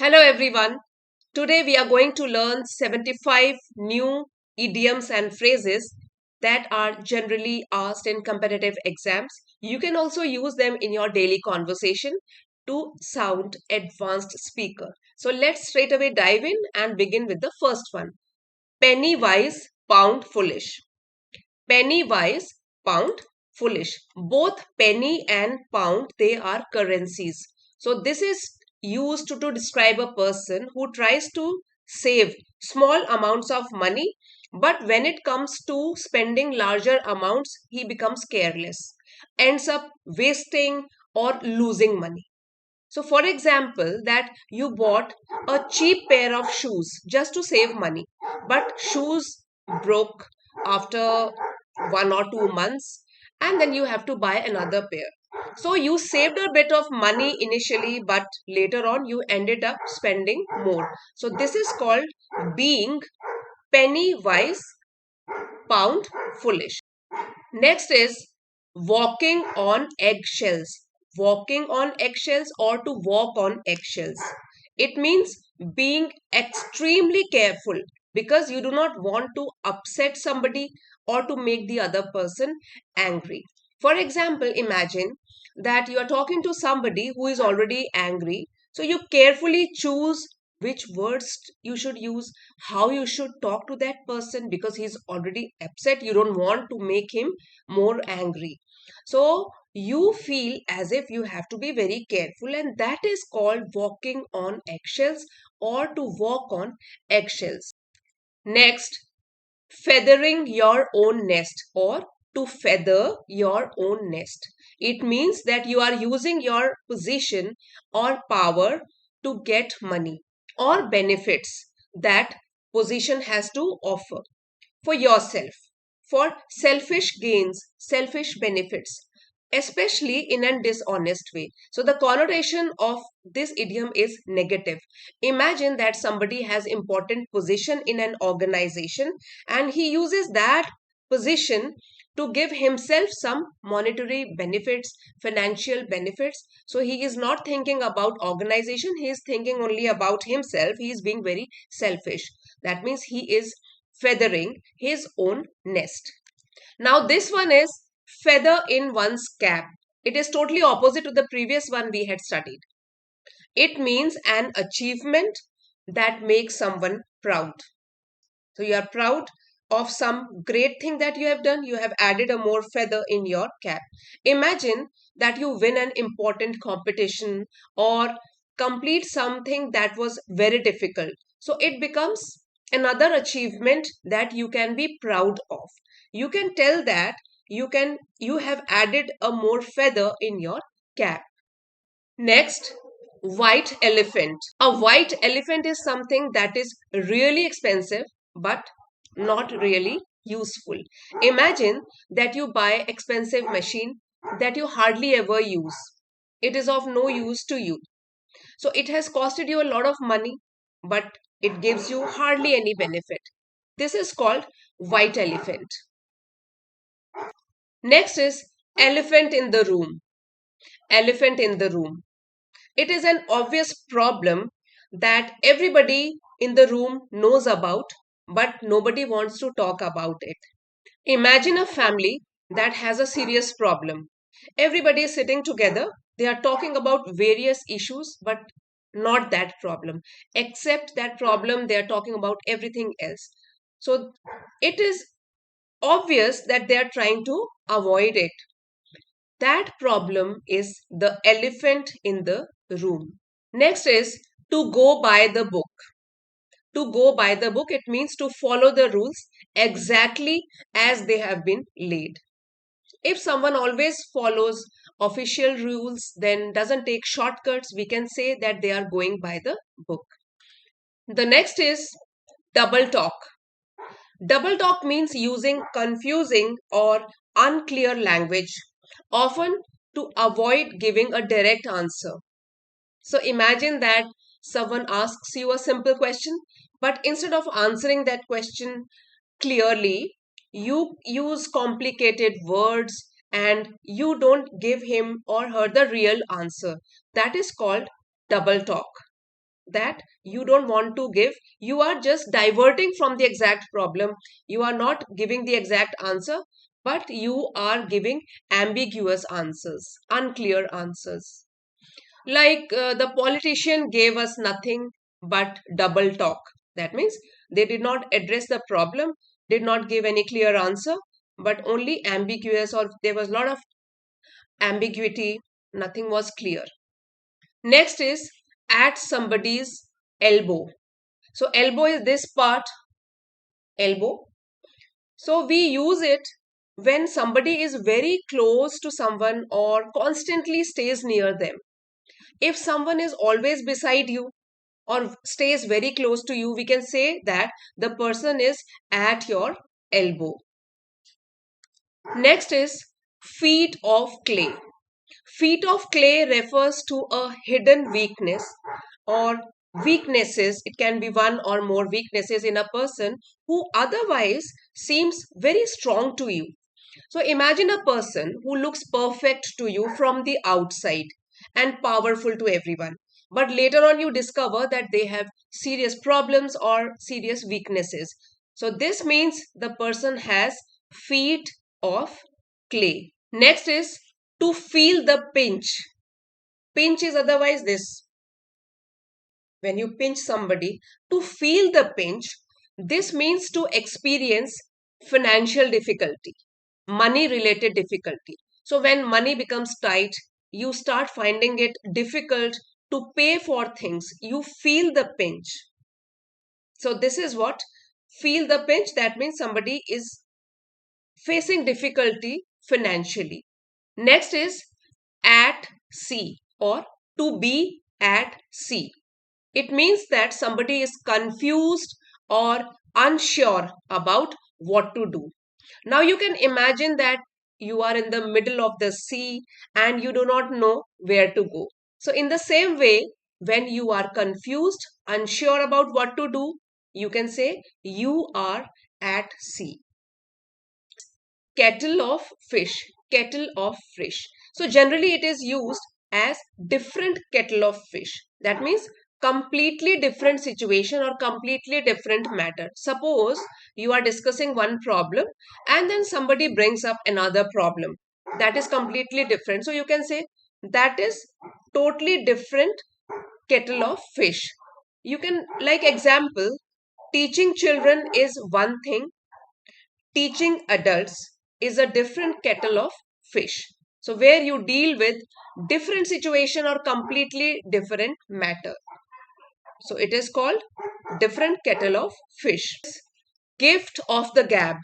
Hello everyone. Today we are going to learn 75 new idioms and phrases that are generally asked in competitive exams. You can also use them in your daily conversation to sound advanced speaker. So let's straight away dive in and begin with the first one. Penny wise, pound foolish. Penny wise, pound foolish. Both penny and pound, they are currencies. So this is used to describe a person who tries to save small amounts of money, but when it comes to spending larger amounts, he becomes careless, ends up wasting or losing money. So for example, that you bought a cheap pair of shoes just to save money, but shoes broke after 1 or 2 months, and then you have to buy another pair. So you saved a bit of money initially, but later on you ended up spending more. So this is called being penny wise, pound foolish. Next is walking on eggshells. Walking on eggshells or to walk on eggshells. It means being extremely careful because you do not want to upset somebody or to make the other person angry. For example, imagine that you are talking to somebody who is already angry. So you carefully choose which words you should use, how you should talk to that person because he's already upset. You don't want to make him more angry. So you feel as if you have to be very careful, and that is called walking on eggshells or to walk on eggshells. Next, feathering your own nest or to feather your own nest. It means that you are using your position or power to get money or benefits that position has to offer for yourself, for selfish gains, selfish benefits, especially in a dishonest way. So the connotation of this idiom is negative. Imagine that somebody has important position in an organization and he uses that position to give himself some monetary benefits, financial benefits. So he is not thinking about organization, he is thinking only about himself. He is being very selfish. That means he is feathering his own nest. Now this one is feather in one's cap. It is totally opposite to the previous one we had studied. It means an achievement that makes someone proud. So you are proud of some great thing that you have done. You have added a more feather in your cap. Imagine that you win an important competition or complete something that was very difficult. So it becomes another achievement that you can be proud of. You can tell that you have added a more feather in your cap. Next, white elephant. A white elephant is something that is really expensive but not really useful. Imagine that you buy expensive machine that you hardly ever use. It is of no use to you. So it has costed you a lot of money, but it gives you hardly any benefit. This is called white elephant. Next is elephant in the room. Elephant in the room. It is an obvious problem that everybody in the room knows about, but nobody wants to talk about it. Imagine a family that has a serious problem. Everybody is sitting together. They are talking about various issues, but not that problem. Except that problem, they are talking about everything else. So it is obvious that they are trying to avoid it. That problem is the elephant in the room. Next is to go by the book. To go by the book, it means to follow the rules exactly as they have been laid. If someone always follows official rules, then doesn't take shortcuts, we can say that they are going by the book. The next is double talk. Double talk means using confusing or unclear language, often to avoid giving a direct answer. So imagine that someone asks you a simple question, but instead of answering that question clearly, you use complicated words and you don't give him or her the real answer. That is called double talk. that you don't want to give. You are just diverting from the exact problem. You are not giving the exact answer, but you are giving ambiguous answers, unclear answers. Like the politician gave us nothing but double talk. That means they did not address the problem, did not give any clear answer, but only ambiguous, or there was a lot of ambiguity, nothing was clear. Next is at somebody's elbow. So elbow is this part, elbow. So we use it when somebody is very close to someone or constantly stays near them. If someone is always beside you or stays very close to you, we can say that the person is at your elbow. Next is feet of clay. Feet of clay refers to a hidden weakness or weaknesses. It can be one or more weaknesses in a person who otherwise seems very strong to you. So imagine a person who looks perfect to you from the outside and powerful to everyone. But later on, you discover that they have serious problems or serious weaknesses. So this means the person has feet of clay. Next is to feel the pinch. Pinch is otherwise this. When you pinch somebody, to feel the pinch, this means to experience financial difficulty, money related difficulty. So when money becomes tight, you start finding it difficult to pay for things. You feel the pinch. So this is what feel the pinch. That means somebody is facing difficulty financially. Next is at sea or to be at sea. It means that somebody is confused or unsure about what to do. Now you can imagine that you are in the middle of the sea and you do not know where to go. So in the same way, when you are confused, unsure about what to do, you can say you are at sea. Kettle of fish, kettle of fish. So generally it is used as different kettle of fish. That means completely different situation or completely different matter. Suppose you are discussing one problem and then somebody brings up another problem that is completely different. So you can say that is totally different kettle of fish. You can, like example, teaching children is one thing, teaching adults is a different kettle of fish. So where you deal with different situation or completely different matter. So it is called different kettle of fish. Gift of the gab.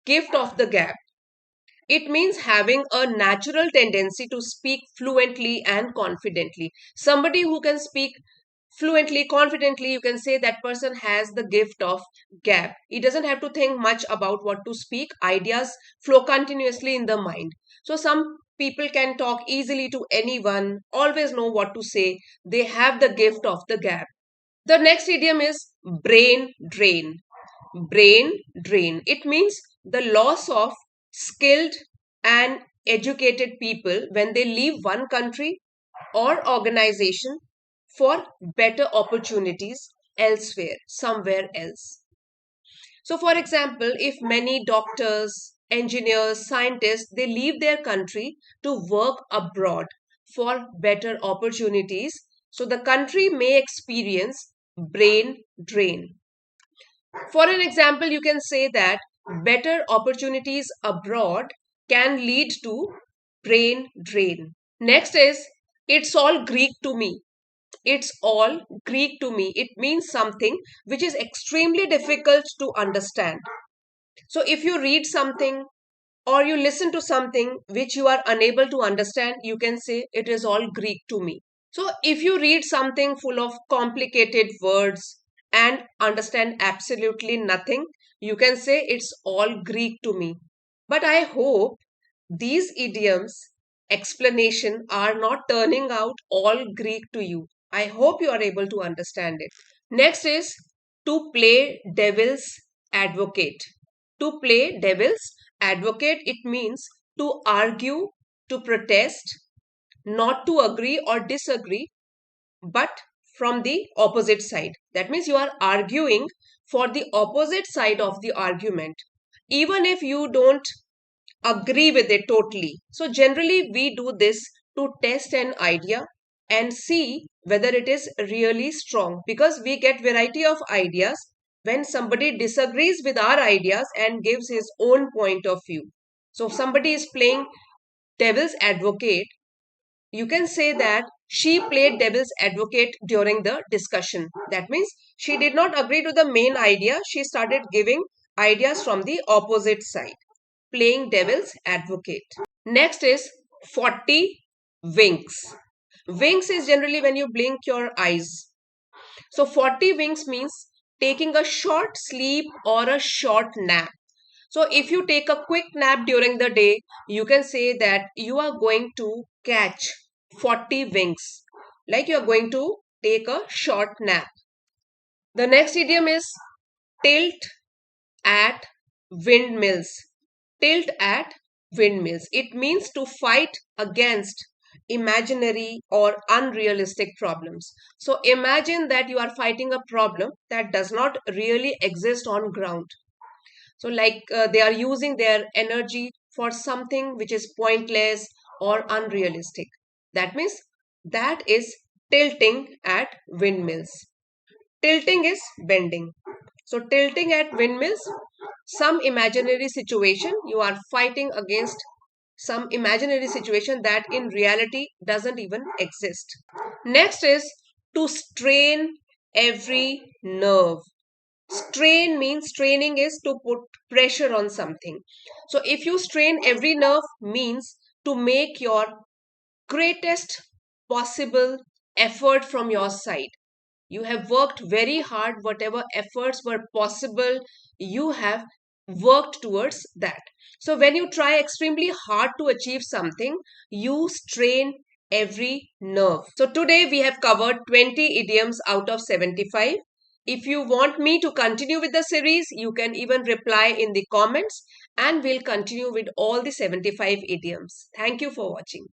Gift of the gab. It means having a natural tendency to speak fluently and confidently. Somebody who can speak fluently, confidently, you can say that person has the gift of gab. He doesn't have to think much about what to speak. Ideas flow continuously in the mind. So some people can talk easily to anyone, always know what to say. They have the gift of the gab. The next idiom is brain drain. Brain drain. It means the loss of skilled and educated people when they leave one country or organization for better opportunities elsewhere, somewhere else. So, for example, if many doctors, engineers, scientists, they leave their country to work abroad for better opportunities, so the country may experience brain drain. For an example, you can say that better opportunities abroad can lead to brain drain. Next is, it's all Greek to me. It's all Greek to me. It means something which is extremely difficult to understand. So if you read something or you listen to something which you are unable to understand, you can say it is all Greek to me. So if you read something full of complicated words and understand absolutely nothing, you can say it's all Greek to me. But I hope these idioms explanation are not turning out all Greek to you. I hope you are able to understand it. Next is to play devil's advocate. To play devil's advocate, it means to argue, to protest, not to agree or disagree, but from the opposite side. That means you are arguing for the opposite side of the argument, even if you don't agree with it totally. So generally we do this to test an idea and see whether it is really strong, because we get variety of ideas when somebody disagrees with our ideas and gives his own point of view. So if somebody is playing devil's advocate, you can say that she played devil's advocate during the discussion. That means she did not agree to the main idea. She started giving ideas from the opposite side, playing devil's advocate. Next is 40 winks. Winks is generally when you blink your eyes. So 40 winks means taking a short sleep or a short nap. So if you take a quick nap during the day, you can say that you are going to catch 40 winks, like you are going to take a short nap. The next idiom is tilt at windmills. Tilt at windmills. It means to fight against imaginary or unrealistic problems. So imagine that you are fighting a problem that does not really exist on ground. So like they are using their energy for something which is pointless or unrealistic. That means that is tilting at windmills. Tilting is bending. So tilting at windmills, some imaginary situation, you are fighting against some imaginary situation that in reality doesn't even exist. Next is to strain every nerve. Strain means, straining is to put pressure on something. So if you strain every nerve means to make your greatest possible effort from your side. You have worked very hard, whatever efforts were possible, you have worked towards that. So when you try extremely hard to achieve something, you strain every nerve. So today we have covered 20 idioms out of 75. If you want me to continue with the series, you can even reply in the comments and we'll continue with all the 75 idioms. Thank you for watching.